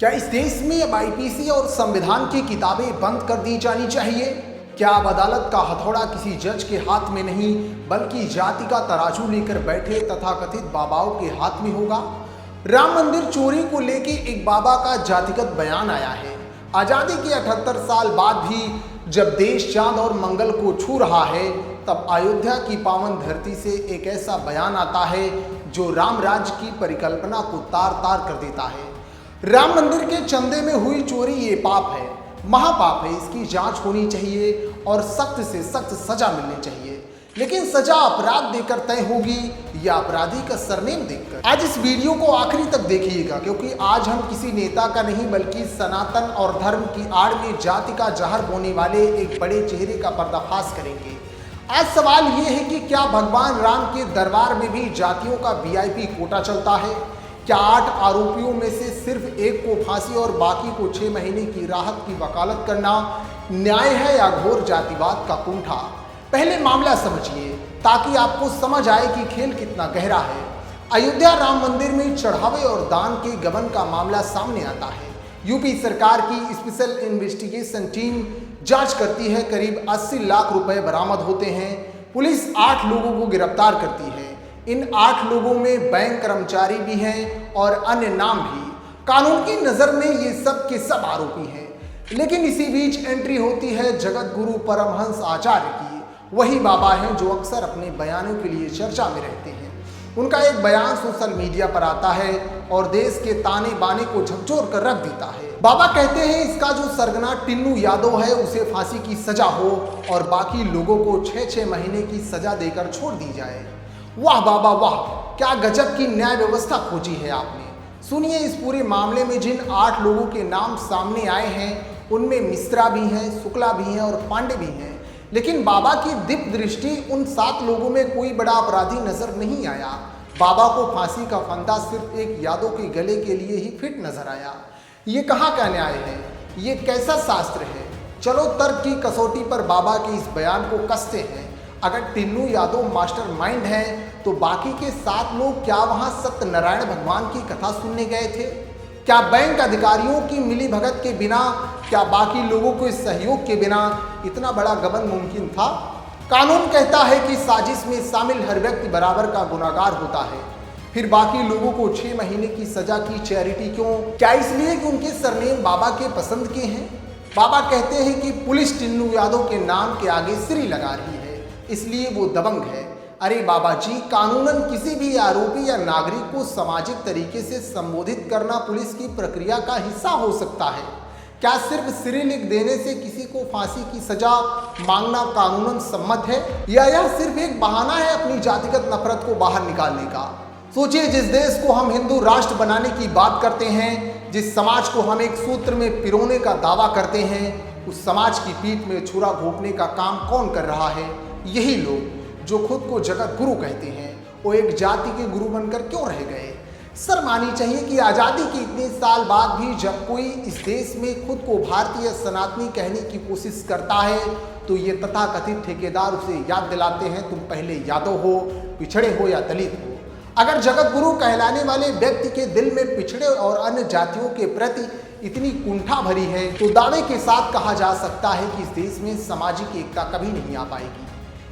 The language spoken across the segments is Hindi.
क्या इस देश में अब आईपीसी और संविधान की किताबें बंद कर दी जानी चाहिए? क्या अब अदालत का हथौड़ा किसी जज के हाथ में नहीं बल्कि जाति का तराजू लेकर बैठे तथाकथित बाबाओं के हाथ में होगा? राम मंदिर चोरी को लेके एक बाबा का जातिगत बयान आया है। आजादी के 78 साल बाद भी जब देश चांद और मंगल को छू रहा है, तब अयोध्या की पावन धरती से एक ऐसा बयान आता है जो राम राज्य की परिकल्पना को तार तार कर देता है। राम मंदिर के चंदे में हुई चोरी ये पाप है, महापाप है। इसकी जांच होनी चाहिए और सख्त से सख्त सजा मिलनी चाहिए। लेकिन सजा अपराध देकर तय होगी या अपराधी का सरनेम देखकर? आज इस वीडियो को आखिरी तक देखिएगा, क्योंकि आज हम किसी नेता का नहीं बल्कि सनातन और धर्म की आड़ में जाति का जहर बोने वाले एक बड़े चेहरे का पर्दाफाश करेंगे। आज सवाल ये है कि क्या भगवान राम के दरबार में भी जातियों का वीआईपी कोटा चलता है? क्या 8 आरोपियों में से सिर्फ एक को फांसी और बाकी को 6 महीने की राहत की वकालत करना न्याय है या घोर जातिवाद का कुंठा? पहले मामला समझिए ताकि आपको समझ आए कि खेल कितना गहरा है। अयोध्या राम मंदिर में चढ़ावे और दान के गबन का मामला सामने आता है। यूपी सरकार की स्पेशल इन्वेस्टिगेशन टीम जांच करती है। करीब 80 लाख रुपए बरामद होते हैं। पुलिस 8 लोगों को गिरफ्तार करती है। इन 8 लोगों में बैंक कर्मचारी भी हैं और अन्य नाम भी। कानून की नजर में ये सब के सब आरोपी हैं। लेकिन इसी बीच एंट्री होती है जगत गुरु परमहंस आचार्य की। वही बाबा हैं जो अक्सर अपने बयानों के लिए चर्चा में रहते हैं। उनका एक बयान सोशल मीडिया पर आता है और देश के ताने बाने को झकझोर कर रख देता है। बाबा कहते हैं इसका जो सरगना टिन्नू यादव है उसे फांसी की सजा हो और बाकी लोगों को 6-6 महीने की सजा देकर छोड़ दी जाए। वाह बाबा वाह, क्या गजब की न्याय व्यवस्था खोजी है आपने। सुनिए, इस पूरे मामले में जिन 8 लोगों के नाम सामने आए हैं उनमें मिश्रा भी हैं, शुक्ला भी हैं और पांडे भी हैं। लेकिन बाबा की दीप्त दृष्टि उन 7 लोगों में कोई बड़ा अपराधी नजर नहीं आया। बाबा को फांसी का फंदा सिर्फ एक यादव के गले के लिए ही फिट नजर आया। ये कहाँ का न्याय है? ये कैसा शास्त्र है? चलो तर्क की कसौटी पर बाबा के इस बयान को कसते हैं। अगर टिन्नू यादव मास्टरमाइंड है तो बाकी के 7 लोग क्या वहां सत्यनारायण भगवान की कथा सुनने गए थे? क्या बैंक अधिकारियों की मिलीभगत के बिना, क्या बाकी लोगों के सहयोग के बिना इतना बड़ा गबन मुमकिन था? कानून कहता है कि साजिश में शामिल हर व्यक्ति बराबर का गुनाहगार होता है। फिर बाकी लोगों को 6 महीने की सजा की चैरिटी क्यों? क्या इसलिए कि उनके सरनेम बाबा के पसंद के हैं? बाबा कहते हैं कि पुलिस टिन्नू यादव के नाम के आगे श्री लगा रही है, इसलिए वो दबंग है। अरे बाबा जी, कानूनन किसी भी आरोपी या नागरिक को सामाजिक तरीके से संबोधित करना पुलिस की प्रक्रिया का हिस्सा हो सकता है। क्या सिर्फ श्री लिख देने से किसी को फांसी की सजा मांगना कानूनन सम्मत है, या यह सिर्फ एक बहाना है अपनी जातिगत नफरत को बाहर निकालने का? सोचिए, जिस देश को हम हिंदू राष्ट्र बनाने की बात करते हैं, जिस समाज को हम एक सूत्र में पिरोने का दावा करते हैं, उस समाज की पीठ में छुरा घोंपने का काम कौन कर रहा है? यही लोग जो खुद को जगत गुरु कहते हैं, वो एक जाति के गुरु बनकर क्यों रह गए? शर्म आनी चाहिए कि आज़ादी के इतने साल बाद भी जब कोई इस देश में खुद को भारतीय सनातनी कहने की कोशिश करता है तो ये तथाकथित ठेकेदार उसे याद दिलाते हैं, तुम पहले यादव हो, पिछड़े हो या दलित हो। अगर जगत गुरु कहलाने वाले व्यक्ति के दिल में पिछड़े और अन्य जातियों के प्रति इतनी कुंठा भरी है तो दावे के साथ कहा जा सकता है कि इस देश में सामाजिक एकता कभी नहीं आ पाएगी।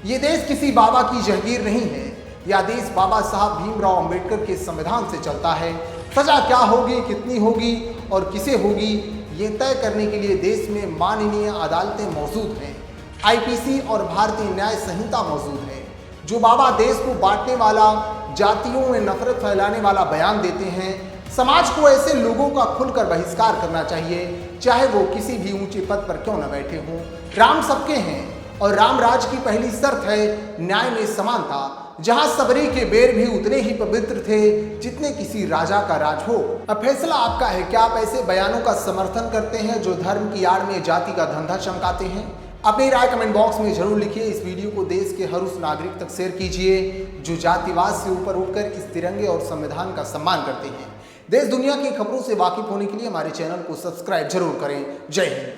ये देश किसी बाबा की जगीर नहीं है। यह देश बाबा साहब भीमराव अंबेडकर के संविधान से चलता है। सजा क्या होगी, कितनी होगी और किसे होगी, ये तय करने के लिए देश में माननीय अदालतें मौजूद हैं। आईपीसी और भारतीय न्याय संहिता मौजूद है। जो बाबा देश को बांटने वाला, जातियों में नफरत फैलाने वाला बयान देते हैं, समाज को ऐसे लोगों का खुलकर बहिष्कार करना चाहिए, चाहे वो किसी भी ऊंचे पद पर क्यों न बैठे हों। राम सबके हैं और राम राज की पहली शर्त है न्याय में समानता। जहां सबरी के बेर भी उतने ही पवित्र थे जितने किसी राजा का राज हो। अब फैसला आपका है, क्या आप ऐसे बयानों का समर्थन करते हैं जो धर्म की आड़ में जाति का धंधा चमकाते हैं? अपनी राय कमेंट बॉक्स में जरूर लिखिए। इस वीडियो को देश के हर उस नागरिक तक शेयर कीजिए जो जातिवाद से ऊपर उठकर इस तिरंगे और संविधान का सम्मान करते हैं। देश दुनिया की खबरों से वाकिफ होने के लिए हमारे चैनल को सब्सक्राइब जरूर करें। जय हिंद।